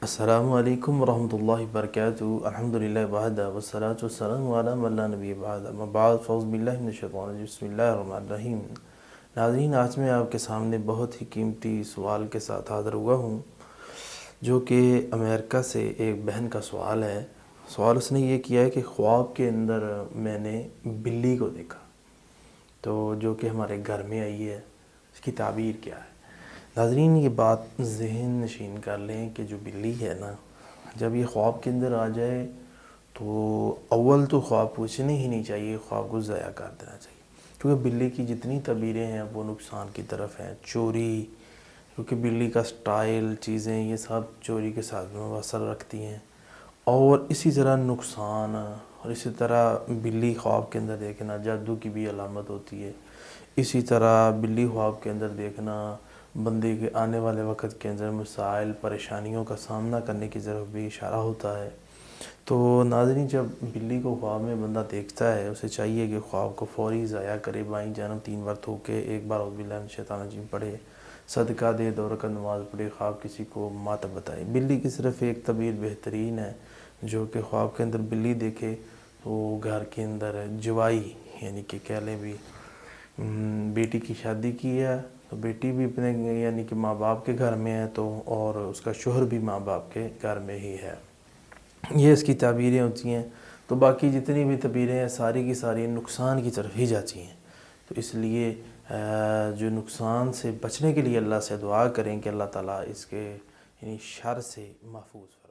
السلام علیکم ورحمۃ اللہ وبرکاتہ۔ الحمدللہ وحدہ والصلاۃ والسلام علی من لا نبی بعد، اما بعد فاعوذ باللہ من الشیطان الرجیم، بسم اللہ الرحمن الرحیم۔ ناظرین، آج میں آپ کے سامنے بہت ہی قیمتی سوال کے ساتھ حاضر ہوا ہوں، جو کہ امریکہ سے ایک بہن کا سوال ہے۔ سوال اس نے یہ کیا ہے کہ خواب کے اندر میں نے بلی کو دیکھا، تو جو کہ ہمارے گھر میں آئی ہے، اس کی تعبیر کیا ہے؟ ناظرین، یہ بات ذہن نشین کر لیں کہ جو بلی ہے نا، جب یہ خواب کے اندر آ جائے تو اول تو خواب پوچھنے ہی نہیں چاہیے، خواب کو ضائع کر دینا چاہیے، کیونکہ بلی کی جتنی تعبیریں ہیں وہ نقصان کی طرف ہیں۔ چوری، کیونکہ بلی کا سٹائل، چیزیں، یہ سب چوری کے ساتھ مواصل رکھتی ہیں، اور اسی طرح نقصان، اور اسی طرح بلی خواب کے اندر دیکھنا جادو کی بھی علامت ہوتی ہے۔ اسی طرح بلی خواب کے اندر دیکھنا بندے کے آنے والے وقت کے اندر مسائل، پریشانیوں کا سامنا کرنے کی طرف بھی اشارہ ہوتا ہے۔ تو ناظرین، جب بلی کو خواب میں بندہ دیکھتا ہے، اسے چاہیے کہ خواب کو فوری ضائع کرے، بائیں جانب 3 بار تھوکے، ایک بار اعوذ باللہ من الشیطان الرجیم پڑھے، صدقہ دے، 2 رکعت نماز پڑھے، خواب کسی کو ماتم بتائے۔ بلی کی صرف ایک تعبیر بہترین ہے، جو کہ خواب کے اندر بلی دیکھے تو گھر کے اندر جوائی، یعنی کہ کہہ لیں بھی بیٹی کی شادی کی ہے تو بیٹی بھی اپنے یعنی کہ ماں باپ کے گھر میں ہے، تو اور اس کا شوہر بھی ماں باپ کے گھر میں ہی ہے، یہ اس کی تعبیریں ہوتی ہیں۔ تو باقی جتنی بھی تعبیریں ہیں ساری کی ساری نقصان کی طرف ہی جاتی ہیں، تو اس لیے جو نقصان سے بچنے کے لیے اللہ سے دعا کریں کہ اللہ تعالیٰ اس کے یعنی شر سے محفوظ